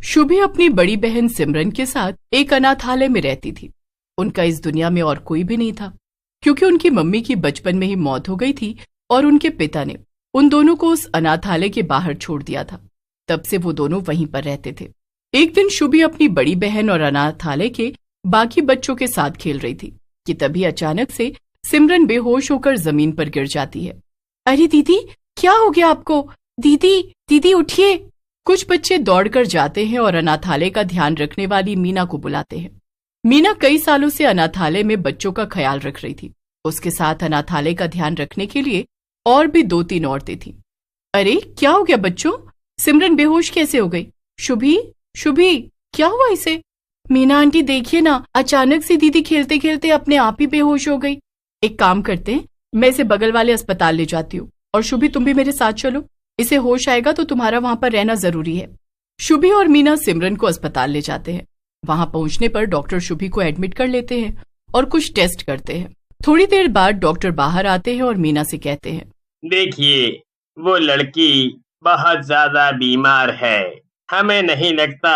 शुभी अपनी बड़ी बहन सिमरन के साथ एक अनाथालय में रहती थी। उनका इस दुनिया में और कोई भी नहीं था, क्योंकि उनकी मम्मी की बचपन में ही मौत हो गई थी और उनके पिता ने उन दोनों को उस अनाथालय के बाहर छोड़ दिया था। तब से वो दोनों वहीं पर रहते थे। एक दिन शुभी अपनी बड़ी बहन और अनाथालय के बाकी बच्चों के साथ खेल रही थी कि तभी अचानक से सिमरन बेहोश होकर जमीन पर गिर जाती है। अरे दीदी, क्या हो गया आपको? दीदी दीदी उठिए। कुछ बच्चे दौड़कर जाते हैं और अनाथालय का ध्यान रखने वाली मीना को बुलाते हैं। मीना कई सालों से अनाथालय में बच्चों का ख्याल रख रही थी। उसके साथ अनाथालय का ध्यान रखने के लिए और भी 2-3 औरतें थीं। अरे क्या हो गया बच्चों? सिमरन बेहोश कैसे हो गई? शुभी शुभी, क्या हुआ इसे? मीना आंटी देखिए ना, अचानक से दीदी खेलते खेलते अपने आप ही बेहोश हो गई। एक काम करते हैं, मैं इसे बगल वाले अस्पताल ले जाती हूँ और शुभी तुम भी मेरे साथ चलो। इसे होश आएगा तो तुम्हारा वहां पर रहना जरूरी है। शुभी और मीना सिमरन को अस्पताल ले जाते हैं। वहां पहुंचने पर डॉक्टर शुभी को एडमिट कर लेते हैं और कुछ टेस्ट करते हैं। थोड़ी देर बाद डॉक्टर बाहर आते हैं और मीना से कहते हैं, देखिए, वो लड़की बहुत ज्यादा बीमार है। हमें नहीं लगता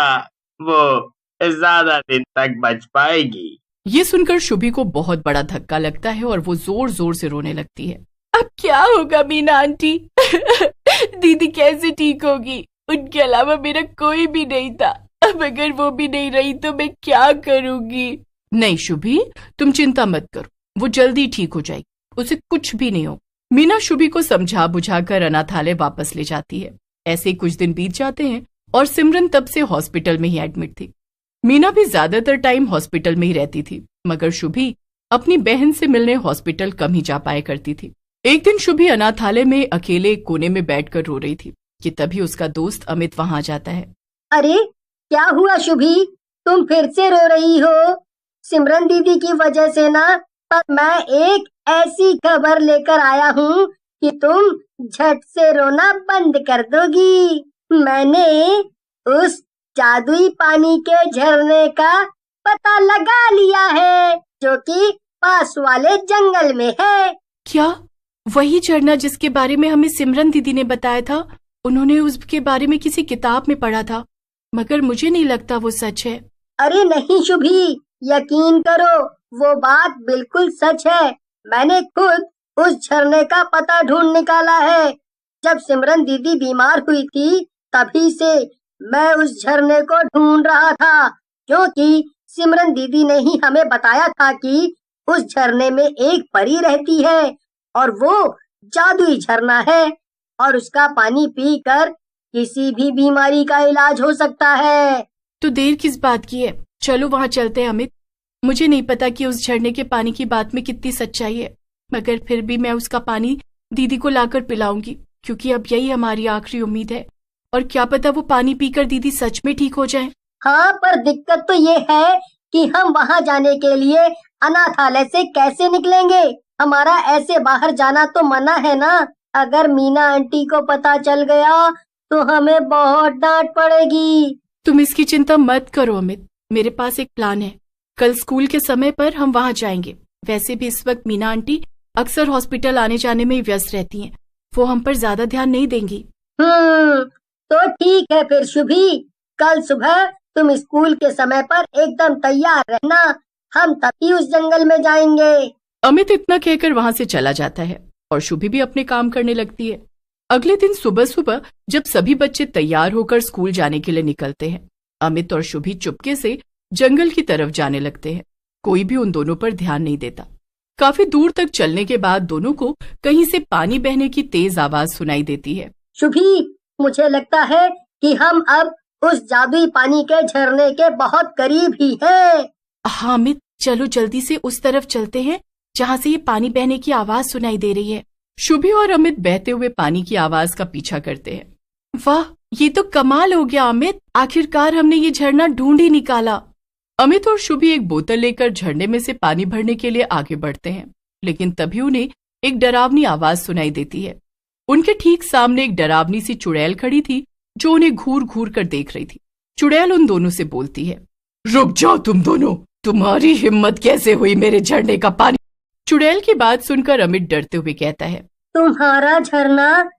वो ज्यादा दिन तक बच पाएगी। ये सुनकर शुभी को बहुत बड़ा धक्का लगता है और वो जोर जोर से रोने लगती है। अब क्या होगा मीना आंटी? दीदी कैसे ठीक होगी? उनके अलावा मेरा कोई भी नहीं था। अब अगर वो भी नहीं रही तो मैं क्या करूंगी? नहीं शुभी, तुम चिंता मत करो, वो जल्दी ठीक हो जाएगी, उसे कुछ भी नहीं हो। मीना शुभी को समझा बुझाकर अनाथालय वापस ले जाती है। ऐसे ही कुछ दिन बीत जाते हैं और सिमरन तब से हॉस्पिटल में ही एडमिट थी। मीना भी ज्यादातर टाइम हॉस्पिटल में ही रहती थी, मगर शुभी अपनी बहन से मिलने हॉस्पिटल कम ही जा पाया करती थी। एक दिन शुभी अनाथालय में अकेले एक कोने में बैठकर रो रही थी कि तभी उसका दोस्त अमित वहां जाता है। अरे क्या हुआ शुभी, तुम फिर से रो रही हो? सिमरन दीदी की वजह से ना, पर मैं एक ऐसी खबर लेकर आया हूँ कि तुम झट से रोना बंद कर दोगी। मैंने उस जादुई पानी के झरने का पता लगा लिया है, जो कि पास वाले जंगल में है। क्या? वही झरना जिसके बारे में हमें सिमरन दीदी ने बताया था? उन्होंने उसके बारे में किसी किताब में पढ़ा था, मगर मुझे नहीं लगता वो सच है। अरे नहीं शुभी, यकीन करो, वो बात बिल्कुल सच है। मैंने खुद उस झरने का पता ढूंढ निकाला है। जब सिमरन दीदी बीमार हुई थी, तभी से मैं उस झरने को ढूंढ रहा था, क्योंकि सिमरन दीदी ने ही हमें बताया था कि उस झरने में एक परी रहती है और वो जादुई झरना है और उसका पानी पीकर किसी भी बीमारी का इलाज हो सकता है। तो देर किस बात की है? चलो वहां चलते हैं अमित। मुझे नहीं पता कि उस झरने के पानी की बात में कितनी सच्चाई है, मगर फिर भी मैं उसका पानी दीदी को लाकर पिलाऊंगी, क्योंकि अब यही हमारी आखिरी उम्मीद है। और क्या पता वो पानी पीकर दीदी सच में ठीक हो जाए। हाँ, पर दिक्कत तो ये है कि हम वहाँ जाने के लिए अनाथालय से कैसे निकलेंगे? हमारा ऐसे बाहर जाना तो मना है ना। अगर मीना आंटी को पता चल गया तो हमें बहुत डांट पड़ेगी। तुम इसकी चिंता मत करो अमित, मेरे पास एक प्लान है। कल स्कूल के समय पर हम वहां जाएंगे। वैसे भी इस वक्त मीना आंटी अक्सर हॉस्पिटल आने जाने में ही व्यस्त रहती हैं, वो हम पर ज्यादा ध्यान नहीं देंगी। तो ठीक है फिर शुभी, कल सुबह तुम स्कूल के समय पर एकदम तैयार रहना, हम तभी उस जंगल में जाएंगे। अमित इतना कहकर वहां से चला जाता है और शुभी भी अपने काम करने लगती है। अगले दिन सुबह सुबह जब सभी बच्चे तैयार होकर स्कूल जाने के लिए निकलते हैं, अमित और शुभी चुपके से जंगल की तरफ जाने लगते हैं। कोई भी उन दोनों पर ध्यान नहीं देता। काफी दूर तक चलने के बाद दोनों को कहीं से पानी बहने की तेज आवाज सुनाई देती है। शुभी, मुझे लगता है कि हम अब उस जादुई पानी के झरने के बहुत करीब ही हैं। हाँ अमित, चलो जल्दी से उस तरफ चलते हैं जहाँ से ये पानी बहने की आवाज सुनाई दे रही है। शुभी और अमित बहते हुए पानी की आवाज का पीछा करते हैं। वाह, ये तो कमाल हो गया अमित, आखिरकार हमने ये झरना ढूंढ ही निकाला। अमित और शुभी एक बोतल लेकर झरने में से पानी भरने के लिए आगे बढ़ते हैं, लेकिन तभी उन्हें एक डरावनी आवाज सुनाई देती है। उनके ठीक सामने एक डरावनी सी चुड़ैल खड़ी थी, जो उन्हें घूर घूर कर देख रही थी। चुड़ैल उन दोनों से बोलती है, रुक जाओ तुम दोनों, तुम्हारी हिम्मत कैसे हुई मेरे झरने का पानी? चुड़ैल की बात सुनकर अमित डरते हुए कहता है, तुम्हारा झरना?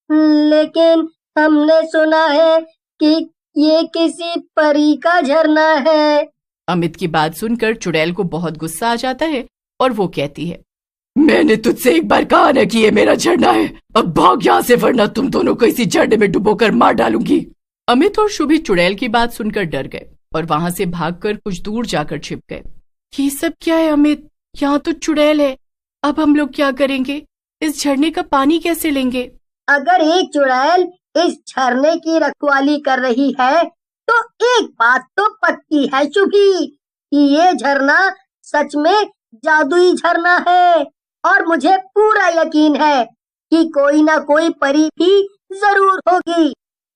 लेकिन हमने सुना है कि ये किसी परी का झरना है। अमित की बात सुनकर चुड़ैल को बहुत गुस्सा आ जाता है और वो कहती है, मैंने तुझसे एक बार कहा ना कि ये मेरा झरना है, अब भाग यहाँ से वरना तुम दोनों को इसी झरने में डुबोकर मार डालूंगी। अमित और शुभी चुड़ैल की बात सुनकर डर गए और वहां से भागकर कुछ दूर जाकर छिप गए। ये सब क्या है अमित? यहाँ तो चुड़ैल है, अब हम लोग क्या करेंगे? इस झरने का पानी कैसे लेंगे? अगर एक चुड़ैल इस झरने की रखवाली कर रही है तो एक बात तो पक्की है शुभी कि ये झरना सच में जादुई झरना है और मुझे पूरा यकीन है कि कोई ना कोई परी भी जरूर होगी।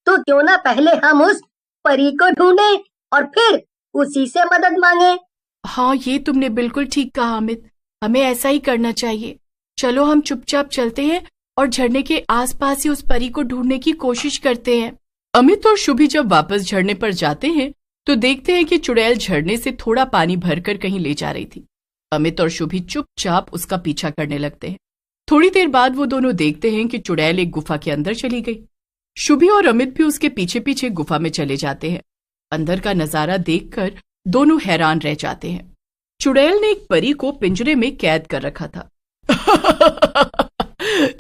तो क्यों ना पहले हम उस परी को ढूंढें और फिर उसी से मदद मांगे। हाँ, ये तुमने बिल्कुल ठीक कहा अमित, हमें ऐसा ही करना चाहिए। चलो हम चुपचाप चलते हैं और झरने के आसपास ही उस परी को ढूंढने की कोशिश करते हैं। अमित और शुभी जब वापस झरने पर जाते हैं तो देखते हैं कि चुड़ैल झरने से थोड़ा पानी भरकर कहीं ले जा रही थी। अमित और शुभी चुपचाप उसका पीछा करने लगते हैं। थोड़ी देर बाद वो दोनों देखते हैं कि चुड़ैल एक गुफा के अंदर चली गई। शुभी और अमित भी उसके पीछे पीछे गुफा में चले जाते हैं। अंदर का नजारा देखकर दोनों हैरान रह जाते हैं। चुड़ैल ने एक परी को पिंजरे में कैद कर रखा था।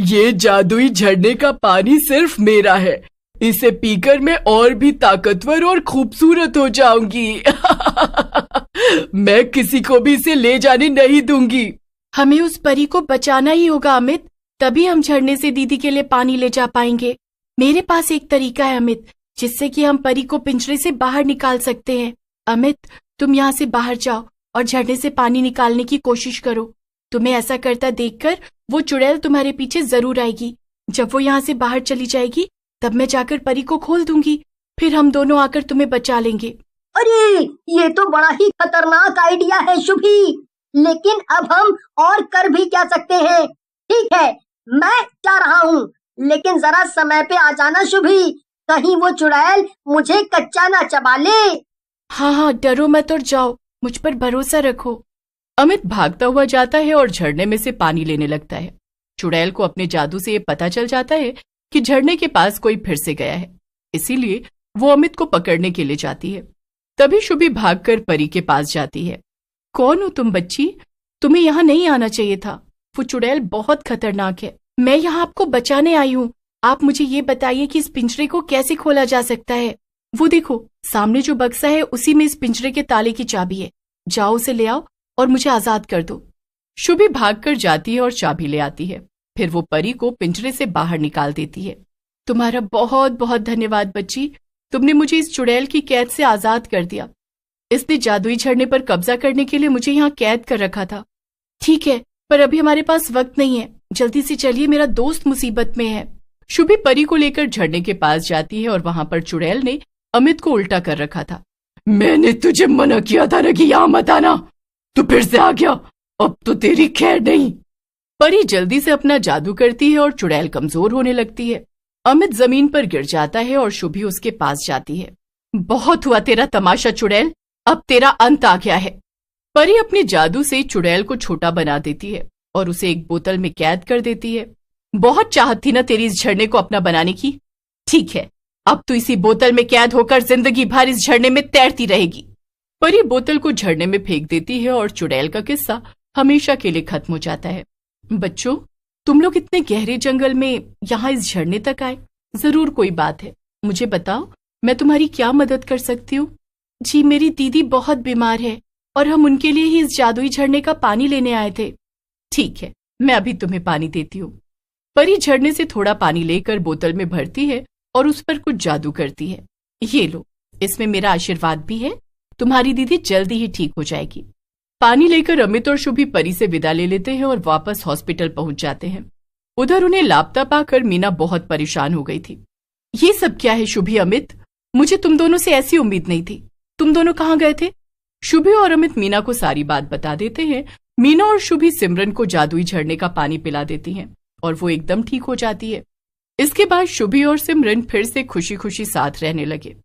ये जादुई झरने का पानी सिर्फ मेरा है, इसे पीकर मैं और भी ताकतवर और खूबसूरत हो जाऊंगी। मैं किसी को भी इसे ले जाने नहीं दूंगी। हमें उस परी को बचाना ही होगा अमित, तभी हम झरने से दीदी के लिए पानी ले जा पाएंगे। मेरे पास एक तरीका है अमित, जिससे कि हम परी को पिंजरे से बाहर निकाल सकते हैं। अमित, तुम यहाँ से बाहर जाओ और झरने से पानी निकालने की कोशिश करो। तुम्हें ऐसा करता देखकर वो चुड़ैल तुम्हारे पीछे जरूर आएगी। जब वो यहाँ से बाहर चली जाएगी तब मैं जाकर परी को खोल दूंगी, फिर हम दोनों आकर तुम्हें बचा लेंगे। अरे ये तो बड़ा ही खतरनाक आइडिया है शुभी, लेकिन अब हम और कर भी क्या सकते हैं। ठीक है, मैं जा रहा हूँ, लेकिन जरा समय पे आ जाना शुभी, कहीं वो चुड़ैल मुझे कच्चा ना चबा ले। हाँ, डरो मत और जाओ, मुझ पर भरोसा रखो। अमित भागता हुआ जाता है और झरने में से पानी लेने लगता है। चुड़ैल को अपने जादू से ये पता चल जाता है कि झरने के पास कोई फिर से गया है, इसीलिए वो अमित को पकड़ने के लिए जाती है। तभी शुभी भागकर परी के पास जाती है। कौन हो तुम बच्ची? तुम्हें यहाँ नहीं आना चाहिए था, वो चुड़ैल बहुत खतरनाक है। मैं यहाँ आपको बचाने आई हूँ। आप मुझे ये बताइए कि इस पिंजरे को कैसे खोला जा सकता है। वो देखो, सामने जो बक्सा है उसी में इस पिंजरे के ताले की चाबी है। जाओ उसे ले आओ और मुझे आजाद कर दो। शुभी भागकर जाती है और चाबी ले आती है। फिर वो परी को पिंजरे से बाहर निकाल देती है। तुम्हारा बहुत बहुत धन्यवाद बच्ची, तुमने मुझे इस चुड़ैल की कैद से आजाद कर दिया। इसने जादुई झरने पर कब्जा करने के लिए मुझे यहाँ कैद कर रखा था। ठीक है, पर अभी हमारे पास वक्त नहीं है, जल्दी से चलिए, मेरा दोस्त मुसीबत में है। शुभी परी को लेकर झरने के पास जाती है और वहां पर चुड़ैल ने अमित को उल्टा कर रखा था। मैंने तुझे मना किया था ना कि यहाँ मत आना, तू फिर से आ गया, अब तो तेरी खैर नहीं। परी जल्दी से अपना जादू करती है और चुड़ैल कमजोर होने लगती है। अमित जमीन पर गिर जाता है और शुभी उसके पास जाती है। बहुत हुआ तेरा तमाशा चुड़ैल, अब तेरा अंत आ गया है। परी अपने जादू से चुड़ैल को छोटा बना देती है और उसे एक बोतल में कैद कर देती है। बहुत चाहत थी ना तेरी इस झरने को अपना बनाने की। ठीक है, अब तू इसी बोतल में कैद होकर जिंदगी भर इस झरने में तैरती रहेगी। परी बोतल को झरने में फेंक देती है और चुड़ैल का किस्सा हमेशा के लिए खत्म हो जाता है। बच्चों, तुम लोग इतने गहरे जंगल में यहाँ इस झरने तक आए, जरूर कोई बात है। मुझे बताओ, मैं तुम्हारी क्या मदद कर सकती हूँ? जी, मेरी दीदी बहुत बीमार है और हम उनके लिए ही इस जादुई झरने का पानी लेने आए थे। ठीक है, मैं अभी तुम्हें पानी देती हूँ। परी झरने से थोड़ा पानी लेकर बोतल में भरती है और उस पर कुछ जादू करती है। ये लो, इसमें मेरा आशीर्वाद भी है, तुम्हारी दीदी जल्दी ही ठीक हो जाएगी। पानी लेकर अमित और शुभी परी से विदा ले लेते हैं और वापस हॉस्पिटल पहुंच जाते हैं। उधर उन्हें लापता पाकर मीना बहुत परेशान हो गई थी। ये सब क्या है शुभी, अमित? मुझे तुम दोनों से ऐसी उम्मीद नहीं थी। तुम दोनों कहाँ गए थे? शुभी और अमित मीना को सारी बात बता देते हैं। मीना और शुभी सिमरन को जादुई झरने का पानी पिला देती हैं और वो एकदम ठीक हो जाती है। इसके बाद शुभी और सिमरन फिर से खुशी खुशी साथ रहने लगे।